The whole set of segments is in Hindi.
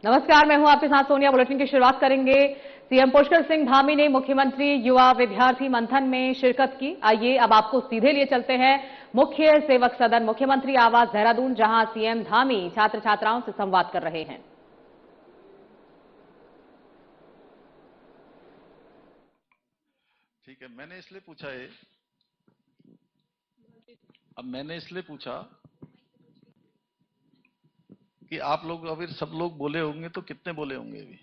नमस्कार, मैं हूं आपके साथ सोनिया। बुलेटिन की शुरुआत करेंगे। सीएम पुष्कर सिंह धामी ने मुख्यमंत्री युवा विद्यार्थी मंथन में शिरकत की। आइए अब आपको सीधे लिए चलते हैं मुख्य सेवक सदन मुख्यमंत्री आवास देहरादून, जहां सीएम धामी छात्र छात्राओं से संवाद कर रहे हैं। ठीक है, मैंने इसलिए पूछा कि आप लोग अभी सब लोग बोले होंगे तो कितने बोले होंगे अभी?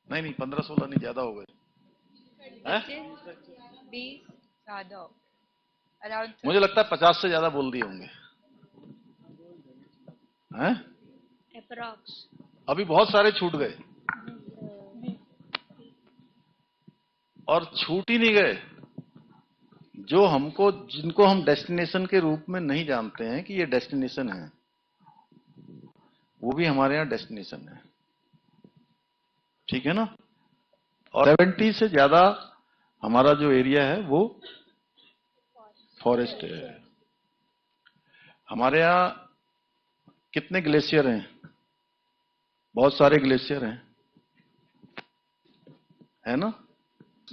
नहीं 15-16 नहीं, ज्यादा हो गए। 20 ज्यादा, अराउंड मुझे लगता है 50 से ज्यादा बोल दिए होंगे हैं? अप्रॉक्स। अभी बहुत सारे छूट गए और छूट ही नहीं गए। जिनको हम डेस्टिनेशन के रूप में नहीं जानते हैं कि ये डेस्टिनेशन है, वो भी हमारे यहाँ डेस्टिनेशन है। ठीक है ना? और 70 से ज्यादा हमारा जो एरिया है वो फॉरेस्ट है। हमारे यहाँ कितने ग्लेशियर हैं? बहुत सारे ग्लेशियर हैं, है ना?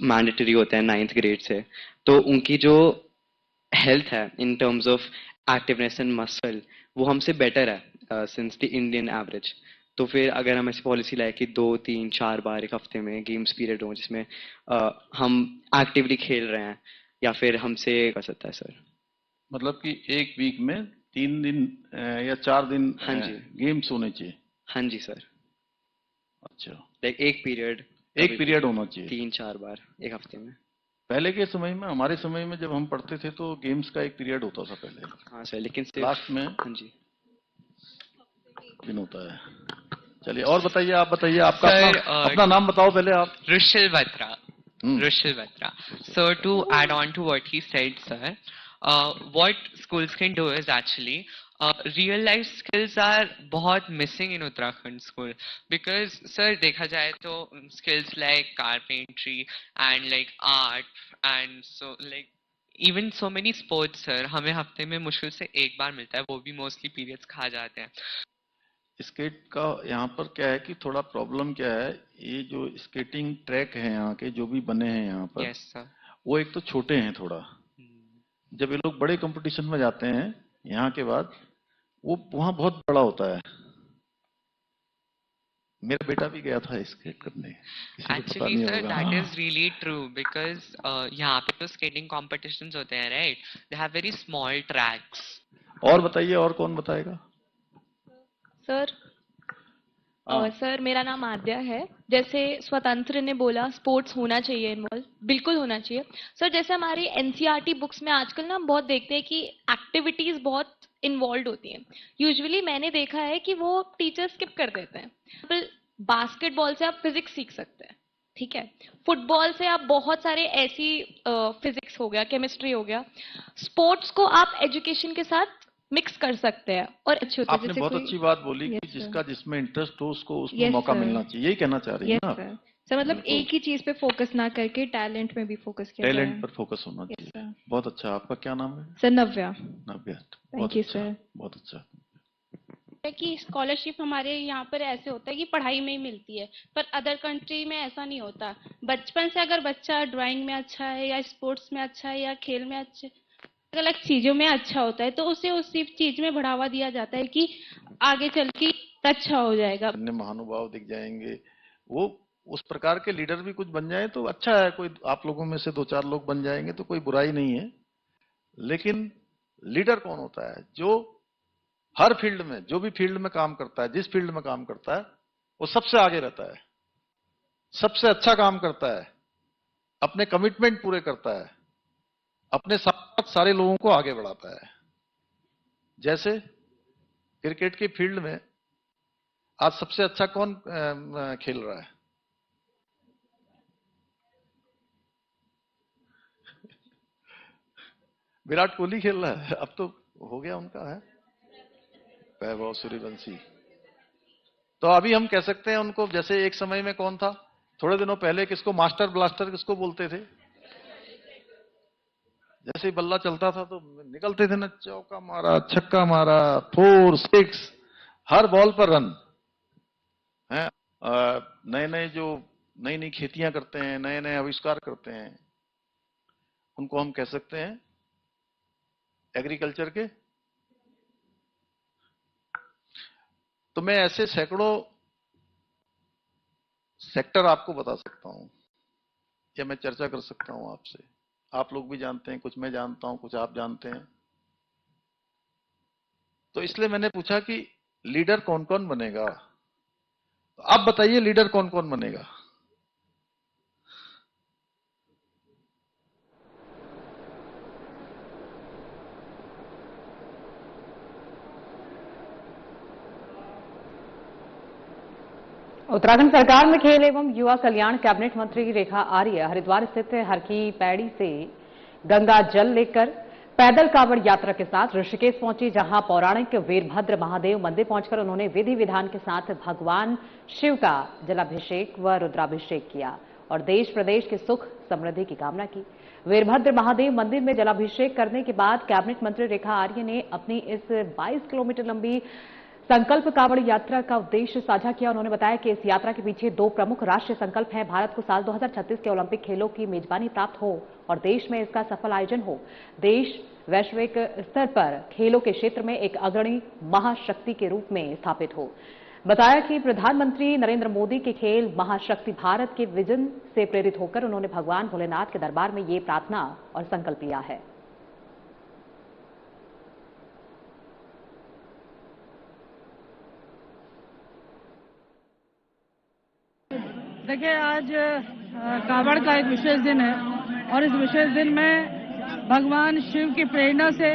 मैंडेटरी होते हैं 9th ग्रेड से, तो उनकी जो हेल्थ है in terms of activeness and muscle वो हमसे बेटर है सिंस द इंडियन एवरेज। तो फिर अगर हम ऐसी पॉलिसी लाए कि 2-3-4 बार एक हफ्ते में गेम्स पीरियड हो जिसमें हम एक्टिवली खेल रहे हैं, या फिर हमसे कर सकता है सर। मतलब कि एक वीक में 3 दिन या 4 दिन हाँ जी, गेम्स होने चाहिए। हाँ जी सर। अच्छा, लाइक एक पीरियड होना चाहिए 3-4 बार एक हफ्ते में। पहले के समय में, हमारे समय में जब हम पढ़ते थे तो गेम्स का एक पीरियड होता था पहले। हाँ सर, लेकिन लास्ट में हाँ जी दिन होता है। चलिए और बताइए, आप बताइए, आपका सर, अपना नाम बताओ पहले आप। Rushil Batra. Rushil Batra. So to add on to what he said, sir, what schools can do is actually real life skills are बहुत missing in Uttarakhand school because sir देखा जाए तो skills like carpentry and like art and so like even so many sports sir हमें हफ्ते में मुश्किल से एक बार मिलता है, वो भी mostly periods खा जाते हैं। स्केट का यहाँ पर क्या है कि थोड़ा प्रॉब्लम क्या है, ये जो स्केटिंग ट्रैक है यहाँ के जो भी बने हैं यहाँ पर, Yes sir. वो एक तो छोटे हैं थोड़ा। जब ये लोग बड़े कंपटीशन में जाते हैं यहाँ के बाद, वो वहाँ बहुत बड़ा होता है। मेरा बेटा भी गया था स्केट करने। Actually sir, that is really true because यहाँ पे तो skating competitions होते हैं, right? They have very small tracks. और बताइए, और कौन बताएगा? सर मेरा नाम आद्या है। जैसे स्वतंत्र ने बोला स्पोर्ट्स होना चाहिए इन्वॉल्व, बिल्कुल होना चाहिए सर। जैसे हमारी एनसीईआरटी बुक्स में आजकल ना हम बहुत देखते हैं कि एक्टिविटीज बहुत इन्वॉल्व होती हैं। यूजुअली मैंने देखा है कि वो टीचर स्किप कर देते हैं। बास्केटबॉल से आप फिजिक्स सीख सकते हैं, ठीक है। फुटबॉल से आप बहुत सारे ऐसी फिजिक्स हो गया, केमिस्ट्री हो गया। स्पोर्ट्स को आप एजुकेशन के साथ मिक्स कर सकते हैं और अच्छे होते हैं। आपने बहुत अच्छी बात बोली कि जिसका जिसमें इंटरेस्ट हो उसको उसमें मौका मिलना चाहिए, यही कहना चाह रही है ना? सर मतलब एक ही चीज पे फोकस ना करके टैलेंट में भी फोकस किया जाए। टैलेंट पर फोकस होना चाहिए। बहुत अच्छा। आपका क्या नाम है? Sir Navya. Navya, thank you sir. बहुत अच्छा। कि स्कॉलरशिप हमारे यहाँ पर ऐसे होता है कि पढ़ाई में ही मिलती है, पर अदर कंट्री में ऐसा नहीं होता। बचपन से अगर बच्चा ड्राइंग में अच्छा है या स्पोर्ट्स में अच्छा है या खेल में अच्छा, अलग अलग चीजों में अच्छा होता है, तो उसे उसी चीज में बढ़ावा दिया जाता है कि आगे चल के अच्छा हो जाएगा। अन्य महानुभाव दिख जाएंगे, वो उस प्रकार के लीडर भी कुछ बन जाए तो अच्छा है। कोई आप लोगों में से 2-4 लोग बन जाएंगे तो कोई बुराई नहीं है। लेकिन लीडर कौन होता है? जो हर फील्ड में, जो भी फील्ड में काम करता है, जिस फील्ड में काम करता है, वो सबसे आगे रहता है, सबसे अच्छा काम करता है, अपने कमिटमेंट पूरे करता है, अपने साथ सारे लोगों को आगे बढ़ाता है। जैसे क्रिकेट की फील्ड में आज सबसे अच्छा कौन खेल रहा है? विराट कोहली खेल रहा है। अब तो हो गया उनका, है वैभव सूर्यवंशी। तो अभी हम कह सकते हैं उनको, जैसे एक समय में कौन था थोड़े दिनों पहले, किसको मास्टर ब्लास्टर किसको बोलते थे? जैसे ही बल्ला चलता था तो निकलते थे ना, चौका मारा, छक्का मारा, 4, 6, हर बॉल पर रन है। नए नए जो नई नई खेतियां करते हैं, नए नए आविष्कार करते हैं, उनको हम कह सकते हैं एग्रीकल्चर के। तो मैं ऐसे सैकड़ों सेक्टर आपको बता सकता हूं, या मैं चर्चा कर सकता हूं आपसे। आप लोग भी जानते हैं, कुछ मैं जानता हूं, कुछ आप जानते हैं। तो इसलिए मैंने पूछा कि लीडर कौन कौन बनेगा। तो आप बताइए लीडर कौन कौन बनेगा। उत्तराखंड सरकार में खेल एवं युवा कल्याण कैबिनेट मंत्री रेखा आर्य हरिद्वार स्थित हर की पैड़ी से गंगा जल लेकर पैदल कांवड़ यात्रा के साथ ऋषिकेश पहुंची, जहां पौराणिक वीरभद्र महादेव मंदिर पहुंचकर उन्होंने विधि विधान के साथ भगवान शिव का जलाभिषेक व रुद्राभिषेक किया और देश प्रदेश के सुख समृद्धि की कामना की। वीरभद्र महादेव मंदिर में जलाभिषेक करने के बाद कैबिनेट मंत्री रेखा आर्य ने अपनी इस 22 किलोमीटर लंबी संकल्प कांवड़ यात्रा का उद्देश्य साझा किया। उन्होंने बताया कि इस यात्रा के पीछे 2 प्रमुख राष्ट्रीय संकल्प हैं। भारत को साल 2036 के ओलंपिक खेलों की मेजबानी प्राप्त हो और देश में इसका सफल आयोजन हो। देश वैश्विक स्तर पर खेलों के क्षेत्र में एक अग्रणी महाशक्ति के रूप में स्थापित हो। बताया कि प्रधानमंत्री नरेंद्र मोदी के खेल महाशक्ति भारत के विजन से प्रेरित होकर उन्होंने भगवान भोलेनाथ के दरबार में ये प्रार्थना और संकल्प लिया है। देखिए, आज कावड़ का एक विशेष दिन है और इस विशेष दिन में भगवान शिव की प्रेरणा से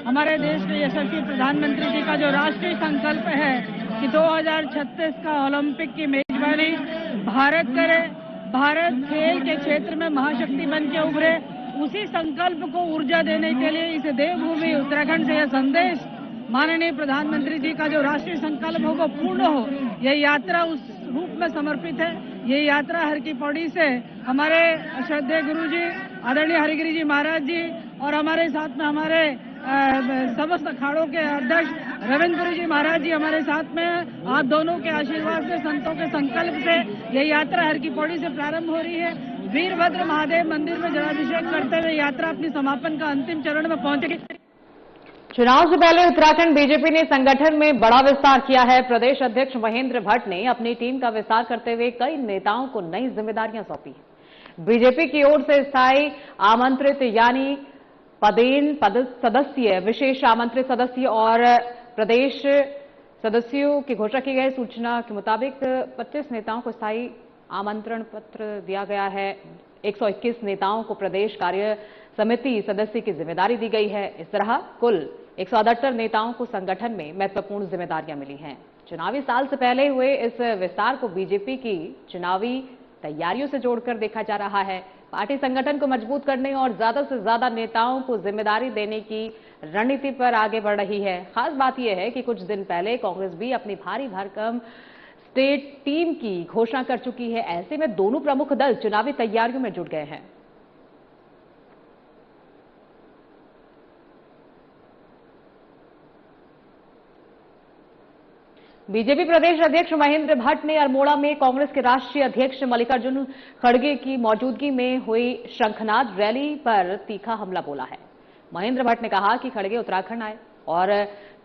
हमारे देश के यशस्वी प्रधानमंत्री जी का जो राष्ट्रीय संकल्प है कि 2036 का ओलंपिक की मेजबानी भारत करे, भारत खेल के क्षेत्र में महाशक्ति बन के उभरे, उसी संकल्प को ऊर्जा देने के लिए इस देवभूमि उत्तराखंड से यह संदेश माननीय प्रधानमंत्री जी का जो राष्ट्रीय संकल्प हो वो पूर्ण हो, यह यात्रा उस रूप में समर्पित है। ये यात्रा हर की पौड़ी से हमारे श्रद्धेय गुरु जी आदरणीय हरिगिरी जी महाराज जी और हमारे साथ में हमारे समस्त अखाड़ों के अध्यक्ष रविंद्र जी महाराज जी हमारे साथ में, आप दोनों के आशीर्वाद से, संतों के संकल्प से ये यात्रा हर की पौड़ी से प्रारंभ हो रही है। वीरभद्र महादेव मंदिर में जलाभिषेक करते हुए यात्रा अपनी समापन का अंतिम चरण में पहुंचेगी। चुनाव से पहले उत्तराखंड बीजेपी ने संगठन में बड़ा विस्तार किया है। प्रदेश अध्यक्ष महेंद्र भट्ट ने अपनी टीम का विस्तार करते हुए कई नेताओं को नई जिम्मेदारियां सौंपी। बीजेपी की ओर से स्थायी आमंत्रित यानी पद सदस्य, विशेष आमंत्रित सदस्य और प्रदेश सदस्यों की घोषणा की गई। सूचना के मुताबिक 25 नेताओं को स्थायी आमंत्रण पत्र दिया गया है। 121 नेताओं को प्रदेश कार्य समिति सदस्य की जिम्मेदारी दी गई है। इस तरह कुल 168 नेताओं को संगठन में महत्वपूर्ण जिम्मेदारियां मिली हैं। चुनावी साल से पहले हुए इस विस्तार को बीजेपी की चुनावी तैयारियों से जोड़कर देखा जा रहा है। पार्टी संगठन को मजबूत करने और ज्यादा से ज्यादा नेताओं को जिम्मेदारी देने की रणनीति पर आगे बढ़ रही है। खास बात यह है कि कुछ दिन पहले कांग्रेस भी अपनी भारी भरकम स्टेट टीम की घोषणा कर चुकी है। ऐसे में दोनों प्रमुख दल चुनावी तैयारियों में जुट गए हैं। बीजेपी प्रदेश अध्यक्ष महेंद्र भट्ट ने अल्मोड़ा में कांग्रेस के राष्ट्रीय अध्यक्ष मल्लिकार्जुन खड़गे की मौजूदगी में हुई शंखनाद रैली पर तीखा हमला बोला है। महेंद्र भट्ट ने कहा कि खड़गे उत्तराखंड आए और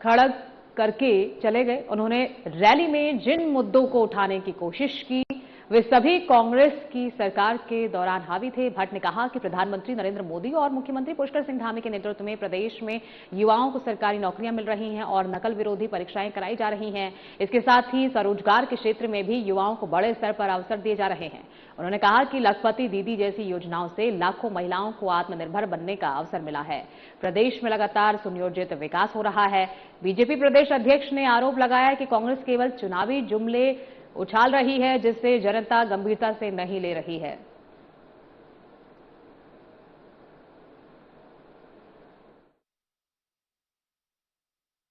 खड़ग करके चले गए। उन्होंने रैली में जिन मुद्दों को उठाने की कोशिश की वे सभी कांग्रेस की सरकार के दौरान हावी थे। भट्ट ने कहा कि प्रधानमंत्री नरेंद्र मोदी और मुख्यमंत्री पुष्कर सिंह धामी के नेतृत्व में प्रदेश में युवाओं को सरकारी नौकरियां मिल रही हैं और नकल विरोधी परीक्षाएं कराई जा रही हैं। इसके साथ ही स्वरोजगार के क्षेत्र में भी युवाओं को बड़े स्तर पर अवसर दिए जा रहे हैं। उन्होंने कहा कि लखपति दीदी जैसी योजनाओं से लाखों महिलाओं को आत्मनिर्भर बनने का अवसर मिला है। प्रदेश में लगातार सुनियोजित विकास हो रहा है। बीजेपी प्रदेश अध्यक्ष ने आरोप लगाया कि कांग्रेस केवल चुनावी जुमले उछाल रही है, जिससे जनता गंभीरता से नहीं ले रही है।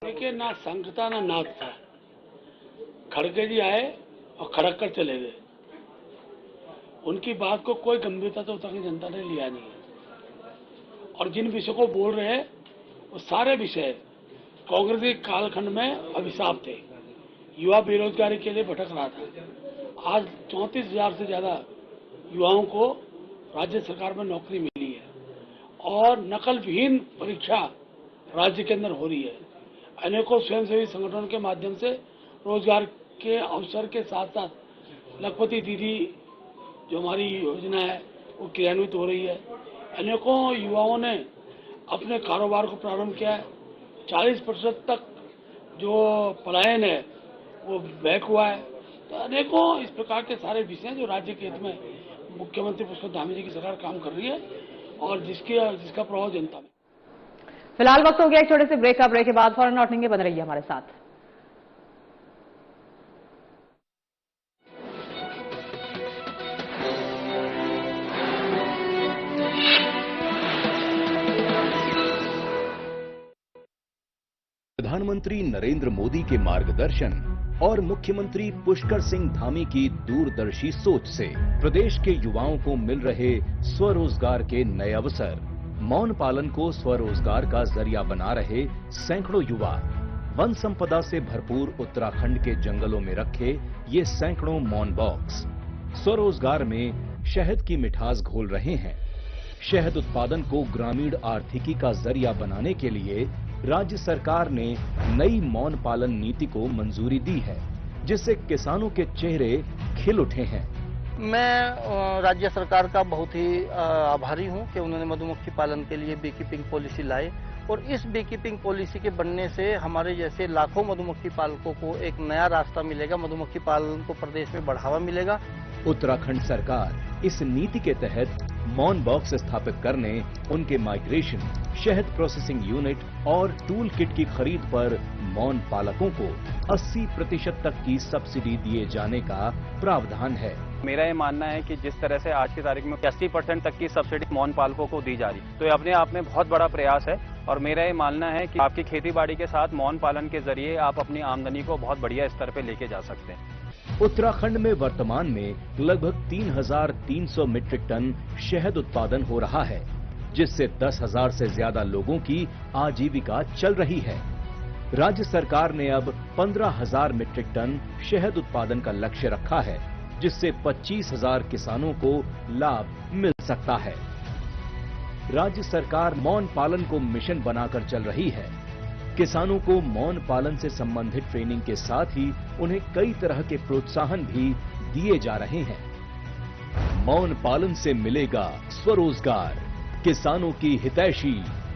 देखिए, ना संघ था ना नाथ था। खड़गे जी आए और खड़क कर चले गए। उनकी बात को कोई गंभीरता से उत्तराखंड जनता ने लिया नहीं है और जिन विषयों को बोल रहे हैं वो सारे विषय कांग्रेस के कालखंड में अभिशाप थे। युवा बेरोजगारी के लिए भटक रहा था। आज 34,000 से ज्यादा युवाओं को राज्य सरकार में नौकरी मिली है और नकल विहीन परीक्षा राज्य के अंदर हो रही है। अनेकों स्वयंसेवी संगठनों के माध्यम से रोजगार के अवसर के साथ साथ लखपति दीदी जो हमारी योजना है वो क्रियान्वित हो रही है। अनेकों युवाओं ने अपने कारोबार को प्रारंभ किया है। 40% तक जो पलायन है वो बैक हुआ है। तो अनेकों इस प्रकार के सारे विषय जो राज्य के हित में मुख्यमंत्री पुष्कर धामी जी की सरकार काम कर रही है और जिसका प्रभाव जनता में। फिलहाल वक्त हो गया एक छोटे से ब्रेक का। ब्रेक के बाद फौरन लौटेंगे, बने रहिए हमारे साथ। प्रधानमंत्री नरेंद्र मोदी के मार्गदर्शन और मुख्यमंत्री पुष्कर सिंह धामी की दूरदर्शी सोच से प्रदेश के युवाओं को मिल रहे स्वरोजगार के नए अवसर। मौन पालन को स्वरोजगार का जरिया बना रहे सैकड़ों युवा वन संपदा से भरपूर उत्तराखंड के जंगलों में रखे ये सैकड़ों मौन बॉक्स स्वरोजगार में शहद की मिठास घोल रहे हैं। शहद उत्पादन को ग्रामीण आर्थिकी का जरिया बनाने के लिए राज्य सरकार ने नई मौन पालन नीति को मंजूरी दी है, जिससे किसानों के चेहरे खिल उठे हैं। मैं राज्य सरकार का बहुत ही आभारी हूं कि उन्होंने मधुमक्खी पालन के लिए बी कीपिंग पॉलिसी लाई और इस बी कीपिंग पॉलिसी के बनने से हमारे जैसे लाखों मधुमक्खी पालकों को एक नया रास्ता मिलेगा। मधुमक्खी पालन को प्रदेश में बढ़ावा मिलेगा। उत्तराखंड सरकार इस नीति के तहत मौन बॉक्स स्थापित करने, उनके माइग्रेशन, शहद प्रोसेसिंग यूनिट और टूल किट की खरीद पर मौन पालकों को 80% तक की सब्सिडी दिए जाने का प्रावधान है। मेरा ये मानना है कि जिस तरह से आज की तारीख में 80% तक की सब्सिडी मौन पालकों को दी जा रही है, तो ये अपने आप में बहुत बड़ा प्रयास है। और मेरा ये मानना है कि आपकी खेती बाड़ी के साथ मौन पालन के जरिए आप अपनी आमदनी को बहुत बढ़िया स्तर पे लेके जा सकते हैं। उत्तराखंड में वर्तमान में लगभग 3,300 मीट्रिक टन शहद उत्पादन हो रहा है, जिससे 10,000 से ज्यादा लोगों की आजीविका चल रही है। राज्य सरकार ने अब 15,000 मीट्रिक टन शहद उत्पादन का लक्ष्य रखा है, जिससे 25,000 किसानों को लाभ मिल सकता है। राज्य सरकार मौन पालन को मिशन बनाकर चल रही है। किसानों को मौन पालन से संबंधित ट्रेनिंग के साथ ही उन्हें कई तरह के प्रोत्साहन भी दिए जा रहे हैं। मौन पालन से मिलेगा स्वरोजगार, किसानों की हितैषी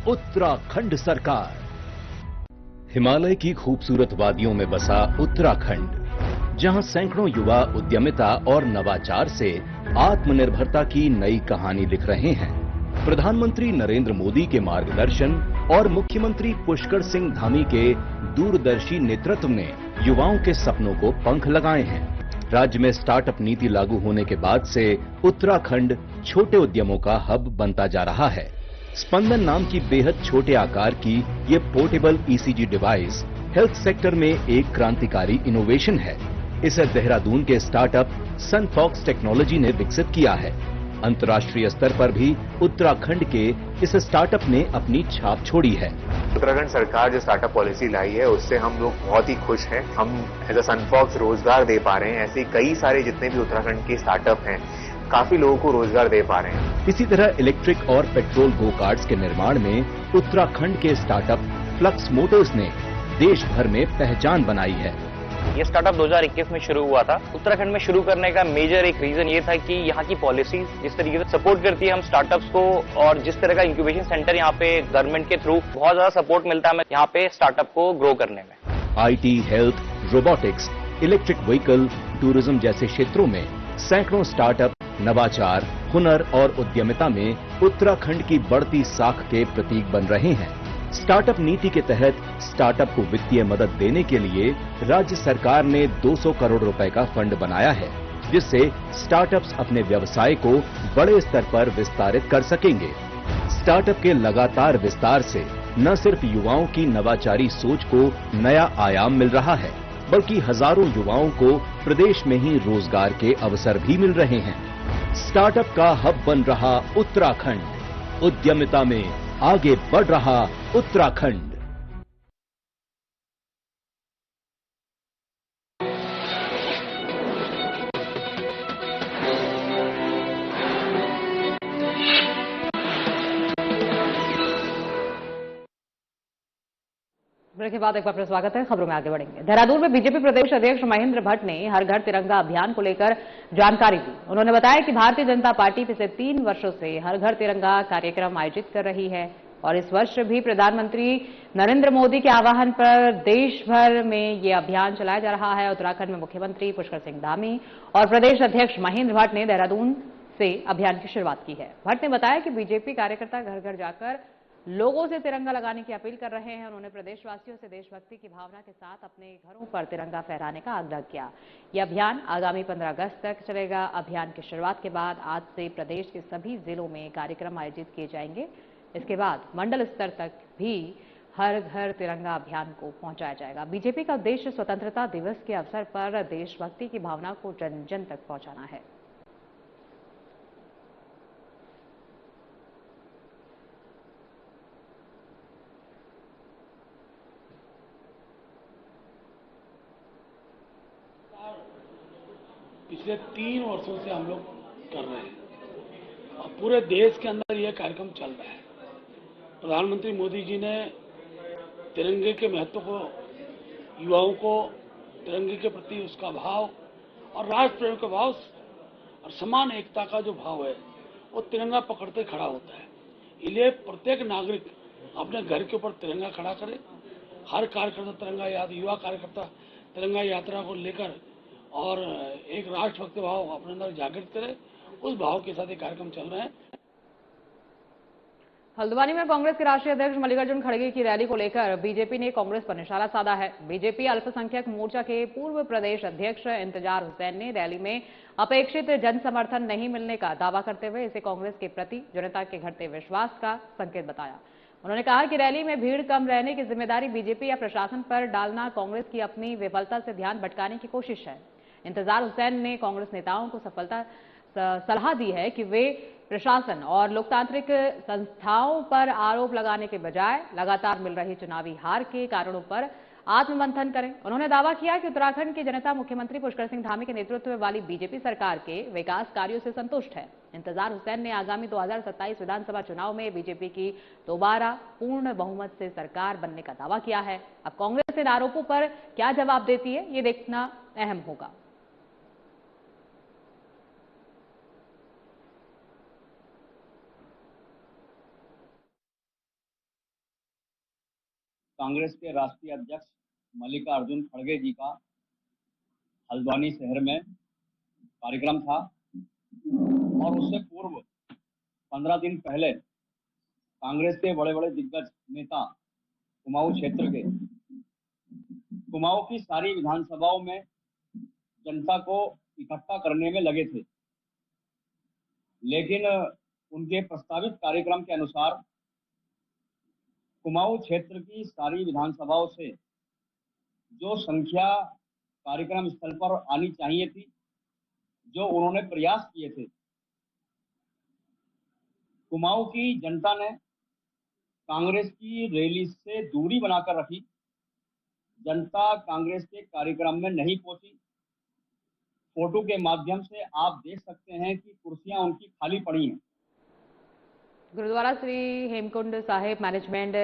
उत्तराखंड सरकार। हिमालय की खूबसूरत वादियों में बसा उत्तराखंड, जहां सैकड़ों युवा उद्यमिता और नवाचार से आत्मनिर्भरता की नई कहानी लिख रहे हैं। प्रधानमंत्री नरेंद्र मोदी के मार्गदर्शन और मुख्यमंत्री पुष्कर सिंह धामी के दूरदर्शी नेतृत्व ने युवाओं के सपनों को पंख लगाए हैं। राज्य में स्टार्टअप नीति लागू होने के बाद से उत्तराखंड छोटे उद्यमों का हब बनता जा रहा है। स्पंदन नाम की बेहद छोटे आकार की ये portable ECG device health sector में एक क्रांतिकारी इनोवेशन है। इसे देहरादून के स्टार्टअप सनफॉक्स टेक्नोलॉजी ने विकसित किया है। अंतर्राष्ट्रीय स्तर पर भी उत्तराखंड के इस स्टार्टअप ने अपनी छाप छोड़ी है। उत्तराखंड सरकार जो स्टार्टअप पॉलिसी लाई है उससे हम लोग बहुत ही खुश हैं। हम एज अ सनफॉक्स रोजगार दे पा रहे हैं। ऐसे कई सारे जितने भी उत्तराखंड के स्टार्टअप हैं काफी लोगों को रोजगार दे पा रहे हैं। इसी तरह इलेक्ट्रिक और पेट्रोल गो कार्ड्स के निर्माण में उत्तराखंड के स्टार्टअप फ्लक्स मोटर्स ने देश भर में पहचान बनाई है। ये स्टार्टअप 2021 में शुरू हुआ था। उत्तराखंड में शुरू करने का मेजर एक रीजन ये था कि यहाँ की पॉलिसी जिस तरीके से सपोर्ट करती है हम स्टार्टअप्स को, और जिस तरह का इंक्यूबेशन सेंटर यहाँ पे गवर्नमेंट के थ्रू बहुत ज्यादा सपोर्ट मिलता है हमें यहाँ पे स्टार्टअप को ग्रो करने में। IT, health, robotics, electric vehicle, tourism जैसे क्षेत्रों में सैकड़ों स्टार्टअप नवाचार, हुनर और उद्यमिता में उत्तराखंड की बढ़ती साख के प्रतीक बन रहे हैं। स्टार्टअप नीति के तहत स्टार्टअप को वित्तीय मदद देने के लिए राज्य सरकार ने 200 करोड़ रुपए का फंड बनाया है, जिससे स्टार्टअप्स अपने व्यवसाय को बड़े स्तर पर विस्तारित कर सकेंगे। स्टार्टअप के लगातार विस्तार से न सिर्फ युवाओं की नवाचारी सोच को नया आयाम मिल रहा है, बल्कि हजारों युवाओं को प्रदेश में ही रोजगार के अवसर भी मिल रहे हैं। स्टार्टअप का हब बन रहा उत्तराखंड, उद्यमिता में आगे बढ़ रहा उत्तराखंड। ब्रेक के बाद एक बार फिर स्वागत है। खबरों में आगे बढ़ेंगे। देहरादून में बीजेपी प्रदेश अध्यक्ष महेंद्र भट्ट ने हर घर तिरंगा अभियान को लेकर जानकारी दी। उन्होंने बताया कि भारतीय जनता पार्टी पिछले 3 वर्षों से हर घर तिरंगा कार्यक्रम आयोजित कर रही है और इस वर्ष भी प्रधानमंत्री नरेंद्र मोदी के आह्वान पर देश भर में ये अभियान चलाया जा रहा है। उत्तराखंड में मुख्यमंत्री पुष्कर सिंह धामी और प्रदेश अध्यक्ष महेंद्र भट्ट ने देहरादून से अभियान की शुरुआत की है। भट्ट ने बताया कि बीजेपी कार्यकर्ता घर घर जाकर लोगों से तिरंगा लगाने की अपील कर रहे हैं। उन्होंने प्रदेशवासियों से देशभक्ति की भावना के साथ अपने घरों पर तिरंगा फहराने का आग्रह किया। यह अभियान आगामी 15 अगस्त तक चलेगा। अभियान की शुरुआत के बाद आज से प्रदेश के सभी जिलों में कार्यक्रम आयोजित किए जाएंगे। इसके बाद मंडल स्तर तक भी हर घर तिरंगा अभियान को पहुंचाया जाएगा। बीजेपी का उद्देश्य स्वतंत्रता दिवस के अवसर पर देशभक्ति की भावना को जन जन तक पहुंचाना है। पिछले 3 वर्षों से हम लोग कर रहे हैं और पूरे देश के अंदर यह कार्यक्रम चल रहा है। प्रधानमंत्री मोदी जी ने तिरंगे के महत्व को, युवाओं को तिरंगे के प्रति उसका भाव और राष्ट्र प्रेम का भाव और समान एकता का जो भाव है वो तिरंगा पकड़ते खड़ा होता है। इसलिए प्रत्येक नागरिक अपने घर के ऊपर तिरंगा खड़ा करे। हर कार्यकर्ता तिरंगा युवा कार्यकर्ता तिरंगा यात्रा को लेकर और एक राष्ट्रभक्ति भाव अपने अंदर जागृत करे, उस भाव के साथ ये कार्यक्रम चल रहे हैं। हल्द्वानी में कांग्रेस के राष्ट्रीय अध्यक्ष मल्लिकार्जुन खड़गे की रैली को लेकर बीजेपी ने कांग्रेस पर निशाना साधा है। बीजेपी अल्पसंख्यक मोर्चा के पूर्व प्रदेश अध्यक्ष इंतजार हुसैन ने रैली में अपेक्षित जन समर्थन नहीं मिलने का दावा करते हुए इसे कांग्रेस के प्रति जनता के घटते विश्वास का संकेत बताया। उन्होंने कहा कि रैली में भीड़ कम रहने की जिम्मेदारी बीजेपी या प्रशासन पर डालना कांग्रेस की अपनी विफलता से ध्यान भटकाने की कोशिश है। इंतजार हुसैन ने कांग्रेस नेताओं को सलाह दी है कि वे प्रशासन और लोकतांत्रिक संस्थाओं पर आरोप लगाने के बजाय लगातार मिल रही चुनावी हार के कारणों पर आत्ममंथन करें। उन्होंने दावा किया कि उत्तराखंड की जनता मुख्यमंत्री पुष्कर सिंह धामी के नेतृत्व वाली बीजेपी सरकार के विकास कार्यों से संतुष्ट है। इंतजार हुसैन ने आगामी 2027 विधानसभा चुनाव में बीजेपी की दोबारा पूर्ण बहुमत से सरकार बनने का दावा किया है। अब कांग्रेस इन आरोपों पर क्या जवाब देती है, ये देखना अहम होगा। कांग्रेस के राष्ट्रीय अध्यक्ष मल्लिकार्जुन खड़गे जी का हल्द्वानी शहर में कार्यक्रम था और उससे पूर्व 15 दिन पहले कांग्रेस के बड़े बड़े दिग्गज नेता कुमाऊं क्षेत्र के कुमाऊं की सारी विधानसभाओं में जनता को इकट्ठा करने में लगे थे, लेकिन उनके प्रस्तावित कार्यक्रम के अनुसार कुमाऊं क्षेत्र की सारी विधानसभाओं से जो संख्या कार्यक्रम स्थल पर आनी चाहिए थी, जो उन्होंने प्रयास किए थे, कुमाऊं की जनता ने कांग्रेस की रैली से दूरी बनाकर रखी। जनता कांग्रेस के कार्यक्रम में नहीं पहुंची। फोटो के माध्यम से आप देख सकते हैं कि कुर्सियां उनकी खाली पड़ी हैं। गुरुद्वारा श्री हेमकुंड साहिब मैनेजमेंट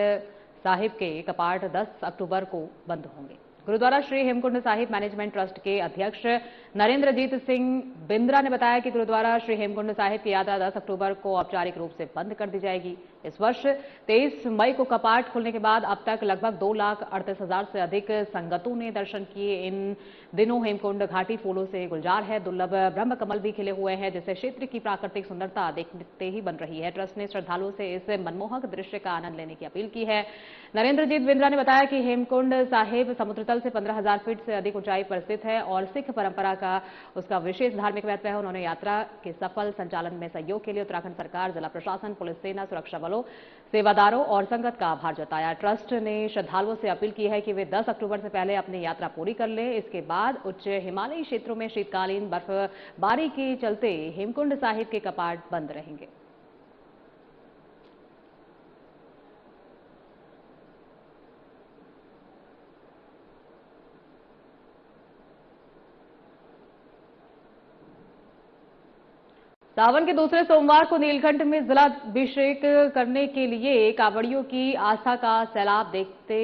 साहिब के कपाट 10 अक्टूबर को बंद होंगे। गुरुद्वारा श्री हेमकुंड साहिब मैनेजमेंट ट्रस्ट के अध्यक्ष नरेंद्रजीत सिंह बिंद्रा ने बताया कि गुरुद्वारा श्री हेमकुंड साहिब की यात्रा 10 अक्टूबर को औपचारिक रूप से बंद कर दी जाएगी। इस वर्ष 23 मई को कपाट खुलने के बाद अब तक लगभग 2,38,000 से अधिक संगतों ने दर्शन किए। इन दिनों हेमकुंड घाटी फूलों से गुलजार है। दुर्लभ ब्रह्म कमल भी खिले हुए हैं, जिससे क्षेत्र की प्राकृतिक सुंदरता देखते ही बन रही है। ट्रस्ट ने श्रद्धालुओं से इस मनमोहक दृश्य का आनंद लेने की अपील की है। नरेंद्रजीत बिंद्रा ने बताया कि हेमकुंड साहिब समुद्र तल से 15,000 फीट से अधिक ऊंचाई पर स्थित है और सिख परंपरा का उसका विशेष धार्मिक महत्व है। उन्होंने यात्रा के सफल संचालन में सहयोग के लिए उत्तराखंड सरकार, जिला प्रशासन, पुलिस सेना, सुरक्षा बलों, सेवादारों और संगत का आभार जताया। ट्रस्ट ने श्रद्धालुओं से अपील की है कि वे 10 अक्टूबर से पहले अपनी यात्रा पूरी कर लें। इसके बाद उच्च हिमालयी क्षेत्रों में शीतकालीन बर्फबारी के चलते हेमकुंड साहिब के कपाट बंद रहेंगे। सावन के दूसरे सोमवार को नीलकंठ में जलाभिषेक करने के लिए कांवड़ियों की आस्था का सैलाब देखते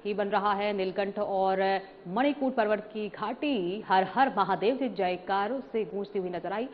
ही बन रहा है। नीलकंठ और मणिकूट पर्वत की घाटी हर हर महादेव के जयकारों से गूंजती हुई नजर आई।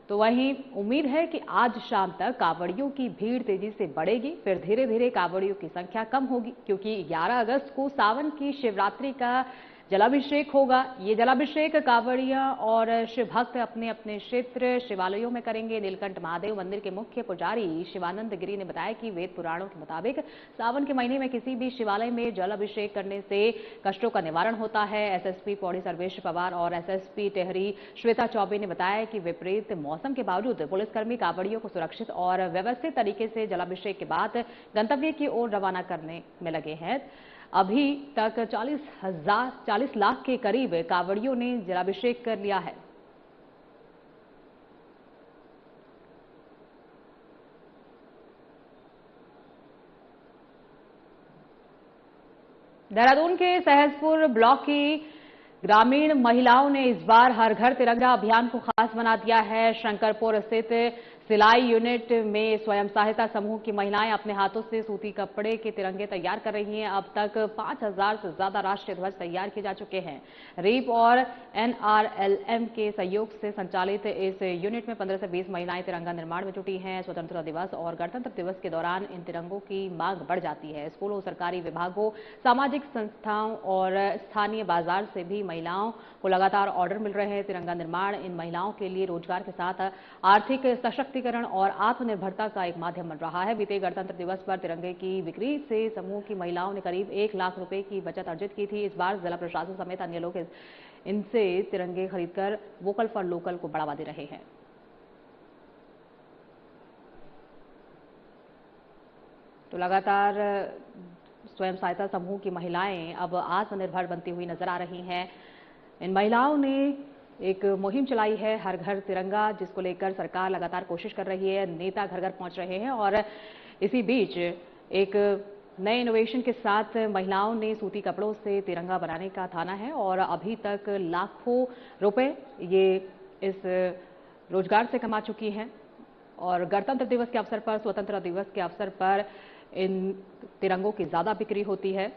तो वहीं उम्मीद है कि आज शाम तक कांवड़ियों की भीड़ तेजी से बढ़ेगी, फिर धीरे धीरे कांवड़ियों की संख्या कम होगी, क्योंकि 11 अगस्त को सावन की शिवरात्रि का जलाभिषेक होगा। ये जलाभिषेक कांवड़ियां और शिव भक्त अपने अपने क्षेत्र शिवालयों में करेंगे। नीलकंठ महादेव मंदिर के मुख्य पुजारी शिवानंद गिरी ने बताया कि वेद पुराणों के मुताबिक सावन के महीने में किसी भी शिवालय में जलाभिषेक करने से कष्टों का निवारण होता है। एसएसपी पौड़ी सर्वेश पवार और एसएसपी टेहरी श्वेता चौबे ने बताया कि विपरीत मौसम के बावजूद पुलिसकर्मी कांवड़ियों को सुरक्षित और व्यवस्थित तरीके से जलाभिषेक के बाद गंतव्य की ओर रवाना करने में लगे हैं। अभी तक 40 लाख के करीब कांवड़ियों ने जलाभिषेक कर लिया है। देहरादून के सहसपुर ब्लॉक की ग्रामीण महिलाओं ने इस बार हर घर तिरंगा अभियान को खास बना दिया है। शंकरपुर स्थित सिलाई यूनिट में स्वयं सहायता समूह की महिलाएं अपने हाथों से सूती कपड़े के तिरंगे तैयार कर रही हैं। अब तक 5000 से ज्यादा राष्ट्रीय ध्वज तैयार किए जा चुके हैं। रीप और एनआरएलएम के सहयोग से संचालित इस यूनिट में 15 से 20 महिलाएं तिरंगा निर्माण में जुटी हैं। स्वतंत्रता दिवस और गणतंत्र दिवस के दौरान इन तिरंगों की मांग बढ़ जाती है। स्कूलों, सरकारी विभागों, सामाजिक संस्थाओं और स्थानीय बाजार से भी महिलाओं को लगातार ऑर्डर मिल रहे हैं। तिरंगा निर्माण इन महिलाओं के लिए रोजगार के साथ आर्थिक सशक्तिकरण और आत्मनिर्भरता का एक माध्यम बन रहा है। बीते गणतंत्र दिवस पर तिरंगे की बिक्री से समूह की महिलाओं ने करीब 1 लाख रुपए की बचत अर्जित की थी। इस बार जिला प्रशासन समेत अन्य लोग इनसे तिरंगे खरीदकर वोकल फॉर लोकल को बढ़ावा दे रहे हैं। तो लगातार स्वयं सहायता समूह की महिलाएं अब आत्मनिर्भर बनती हुई नजर आ रही हैं। इन महिलाओं ने एक मुहिम चलाई है हर घर तिरंगा, जिसको लेकर सरकार लगातार कोशिश कर रही है। नेता घर घर पहुंच रहे हैं और इसी बीच एक नए इनोवेशन के साथ महिलाओं ने सूती कपड़ों से तिरंगा बनाने का ठाना है और अभी तक लाखों रुपए ये इस रोजगार से कमा चुकी हैं। और गणतंत्र दिवस के अवसर पर, स्वतंत्रता दिवस के अवसर पर इन तिरंगों की ज्यादा बिक्री होती है।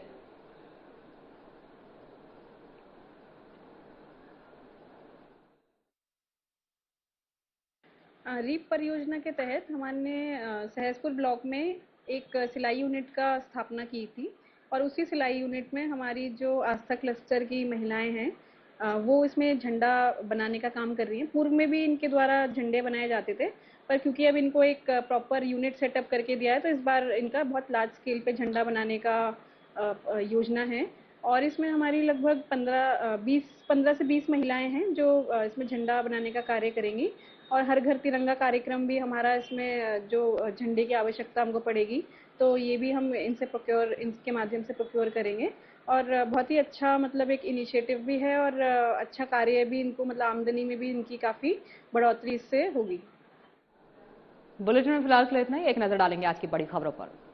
रीप परियोजना के तहत हमने सहसपुर ब्लॉक में एक सिलाई यूनिट का स्थापना की थी और उसी सिलाई यूनिट में हमारी जो आस्था क्लस्टर की महिलाएं हैं वो इसमें झंडा बनाने का काम कर रही हैं। पूर्व में भी इनके द्वारा झंडे बनाए जाते थे, पर क्योंकि अब इनको एक प्रॉपर यूनिट सेटअप करके दिया है तो इस बार इनका बहुत लार्ज स्केल पे झंडा बनाने का योजना है। और इसमें हमारी लगभग 15 से 20 महिलाएं हैं जो इसमें झंडा बनाने का कार्य करेंगी। और हर घर तिरंगा कार्यक्रम भी हमारा इसमें जो झंडे की आवश्यकता हमको पड़ेगी तो ये भी हम इनके माध्यम से प्रोक्योर करेंगे। और बहुत ही अच्छा मतलब एक इनिशिएटिव भी है और अच्छा कार्य भी इनको मतलब आमदनी में भी इनकी काफ़ी बढ़ोतरी इससे होगी। बुलेटिन में फिलहाल के लिए इतना ही। एक नजर डालेंगे आज की बड़ी खबरों पर।